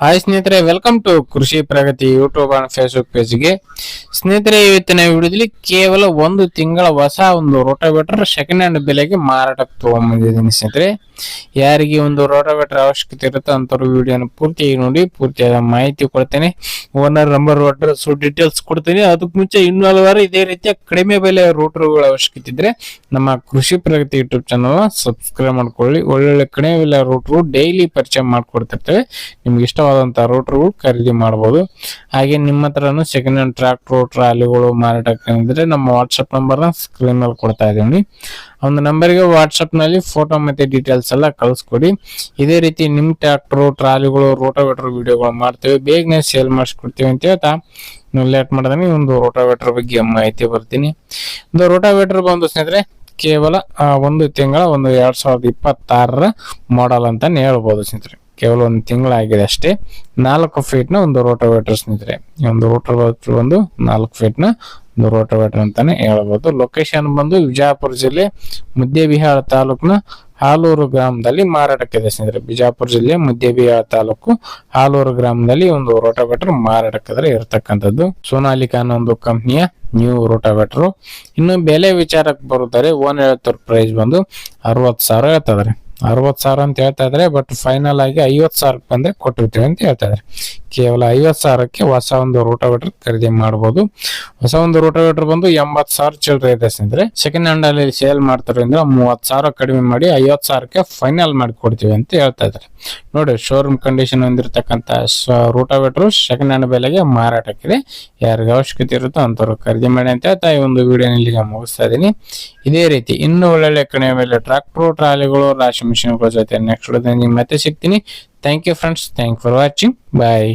Hi ಸ್ನೇಹಿತರೆ, welcome to ಕೃಷಿ ಪ್ರಗತಿ YouTube and Facebook ಪೇಜ್ಗೆ. ಸ್ನೇಹಿತರೆ, ಇವತ್ತಿನ ವಿಡಿಯೋದಲ್ಲಿ ಕೇವಲ ಒಂದು ತಿಂಗಳ ಹೊಸ ಒಂದು ರೋಟಾವೇಟರ್ ಸೆಕೆಂಡ್ ಹ್ಯಾಂಡ್ ಬೆಲೆಗೆ ಮಾರಾಟಕ್ಕೆ ತಗೊಂಡ್ಬಂದಿದ್ದೀನಿ. ಸ್ನೇಹಿತರೆ, ಯಾರಿಗೆ ಒಂದು ರೋಟಾವೇಟರ್ ಅವಶ್ಯಕತೆ ಇರುತ್ತೋ ಅಂತವ್ರು ವಿಡಿಯೋನ ಪೂರ್ತಿಯಾಗಿ ನೋಡಿ, ಪೂರ್ತಿಯಾದ ಮಾಹಿತಿ ಕೊಡ್ತೇನೆ. ಓನರ್ ನಂಬರ್, ಅಡ್ರೆಸ್, ಡೀಟೇಲ್ಸ್ ಕೊಡ್ತೀನಿ. ಅದಕ್ಕೆ ಮುಂಚೆ ಇನ್ನೂ ಹಲವಾರು ಇದೇ ರೀತಿಯ ಕಡಿಮೆ ಬೆಲೆ ರೋಟರ್ಗಳ ಅವಶ್ಯಕತೆ ಇದ್ರೆ ನಮ್ಮ ಕೃಷಿ ಪ್ರಗತಿ ಯೂಟ್ಯೂಬ್ ಚಾನಲ್ ಸಬ್ಸ್ಕ್ರೈಬ್ ಮಾಡ್ಕೊಳ್ಳಿ. ಒಳ್ಳೊಳ್ಳೆ ಕಡಿಮೆ ಬೆಲೆ ರೋಟರ್ ಡೈಲಿ ಪರಿಚಯ ಮಾಡ್ಕೊಡ್ತಿರ್ತೇವೆ. ನಿಮ್ಗೆ ಇಷ್ಟವಾದಂತಹ ರೋಟರ್ಗಳು ಖರೀದಿ ಮಾಡಬಹುದು. ಹಾಗೆ ನಿಮ್ಮ ಹತ್ರನು ಸೆಕೆಂಡ್ ಹ್ಯಾಂಡ್ ಟ್ರಾಕ್ಟರ್, ಟ್ರಾಲಿಗಳು ಮಾರಾಟಕ್ಕೆ ಇದ್ರೆ ನಮ್ಮ ವಾಟ್ಸ್ಆಪ್ ನಂಬರ್ನ ಸ್ಕ್ರೀನ್ ಮೇಲೆ ಕೊಡ್ತಾ ಇದೀನಿ. ಒಂದು ನಂಬರ್ಗೆ ವಾಟ್ಸ್ಆಪ್ ನಲ್ಲಿ ಫೋಟೋ ಮತ್ತೆ ಡೀಟೇಲ್ಸ್ ಎಲ್ಲ ಕಳಿಸ್ಕೊಡಿ. ಇದೇ ರೀತಿ ನಿಮ್ ಟ್ರಾಕ್ಟರ್, ಟ್ರಾಲಿಗಳು, ರೋಟಾವೇಟರ್ ವಿಡಿಯೋಗಳು ಮಾಡ್ತೇವೆ, ಬೇಗನೆ ಸೇಲ್ ಮಾಡಿಸ್ಕೊಡ್ತೀವಿ ಅಂತ ಹೇಳ್ತಾ ನೀವು ಲೇಟ್ ಮಾಡಿದ್ರೆ ಒಂದು ರೋಟಾವೇಟರ್ ಬಗ್ಗೆ ಮಾಹಿತಿ ಬರ್ತೀನಿ. ಒಂದು ರೋಟಾವೇಟರ್ ಬಂದು ಸ್ನೇಹಿತರೆ ಕೇವಲ ಒಂದು ತಿಂಗಳ 2026 ಮಾಡಲ್ ಅಂತಾನೆ ಹೇಳ್ಬೋದು ಸ್ನೇಹಿತರೆ. ಕೇವಲ ಒಂದು ತಿಂಗಳಾಗಿದೆ ಅಷ್ಟೇ. 4 ಫೀಟ್ನ ಒಂದು ರೋಟಾವೇಟರ್ ಸ್ನೇಹಿತರೆ. ಈ ಒಂದು ರೋಟಾವೇಟರ್ ಬಂದು 4 ಫೀಟ್ನ ಒಂದು ರೋಟಾವೇಟರ್ ಅಂತಾನೆ ಹೇಳ್ಬೋದು. ಲೊಕೇಶನ್ ಬಂದು ವಿಜಯಪುರ ಜಿಲ್ಲೆ ಮುದ್ದೇಬಿಹಾಳ ತಾಲೂಕಿನ ಹಾಲೂರು ಗ್ರಾಮದಲ್ಲಿ ಮಾರಾಟಕ್ಕಿದೆ ಸ್ನೇಹಿತರೆ. ಬಿಜಾಪುರ ಜಿಲ್ಲೆ ಮುದ್ದೇಬಿಹಾಳ ತಾಲೂಕು ಹಾಲೂರು ಗ್ರಾಮದಲ್ಲಿ ಒಂದು ರೋಟಾವೇಟರ್ ಮಾರಾಟಕ್ಕಿದ್ರೆ ಇರತಕ್ಕಂಥದ್ದು. ಸೋನಾಲಿಕಾ ಅನ್ನೋ ಒಂದು ಕಂಪ್ನಿಯ ನ್ಯೂ ರೋಟಾವೇಟರ್. ಇನ್ನು ಬೆಲೆ ವಿಚಾರಕ್ಕೆ ಬರುತ್ತಾರೆ. ಓನ್ ಹೇಳ್ತಾರ ಪ್ರೈಸ್ ಬಂದು 60,000 ಹೇಳ್ತಿದಾರೆ. 60,000 ಅಂತ ಹೇಳ್ತಾ ಇದಾರೆ. ಬಟ್ ಫೈನಲ್ ಆಗಿ 50,000 ಬಂದ್ರೆ ಕೊಟ್ಟಿರ್ತೀವಿ ಅಂತ ಹೇಳ್ತಾ ಇದಾರೆ. ಕೇವಲ 50,000ಕ್ಕೆ ಹೊಸ ಒಂದು ರೋಟಾವೇಟರ್ ಖರೀದಿ ಮಾಡಬಹುದು. ಹೊಸ ಒಂದು ರೋಟಾವೇಟರ್ ಬಂದು 80,000 ಚಿಲ್ಲರೆ ಇದೆ ಸ್ನೇಹಿತರೆ. ಸೆಕೆಂಡ್ ಹ್ಯಾಂಡ್ ಅಲ್ಲಿ ಸೇಲ್ ಮಾಡ್ತಾರಿಂದ 30,000 ಕಡಿಮೆ ಮಾಡಿ 50,000ಕ್ಕೆ ಫೈನಲ್ ಮಾಡಿ ಕೊಡ್ತೀವಿ ಅಂತ ಹೇಳ್ತಾ ಇದಾರೆ. ನೋಡಿ, ಶೋರೂಮ್ ಕಂಡೀಷನ್ ಹೊಂದಿರತಕ್ಕಂತ ರೋಟಾವೇಟರ್ ಸೆಕೆಂಡ್ ಹ್ಯಾಂಡ್ ಬೆಲೆಗೆ ಮಾರಾಟಕ್ಕಿದೆ. ಯಾರಿಗೆ ಅವಶ್ಯಕತೆ ಇರುತ್ತೋ ಅಂತವ್ರು ಖರೀದಿ ಮಾಡಿ ಅಂತ ಹೇಳ್ತಾ ಈ ಒಂದು ವಿಡಿಯೋ ಇಲ್ಲಿಗೆ ಮುಗಿಸ್ತಾ ಇದೀನಿ. ಇದೇ ರೀತಿ ಇನ್ನು ಒಳ್ಳೊಳ್ಳೆ ಕಡಿಮೆ ಬೆಲೆ ಟ್ರಾಕ್ಟರ್, ಟ್ರಾಲಿಗಳು, ರಾಶಿ ಮಿಷಿನ್ಗಳ ಜೊತೆ ನೆಕ್ಸ್ಟ್ ವಿಡಿಯೋದಲ್ಲಿ ಮತ್ತೆ ಸಿಗ್ತೀನಿ. Thank you friends. Thank for watching. Bye.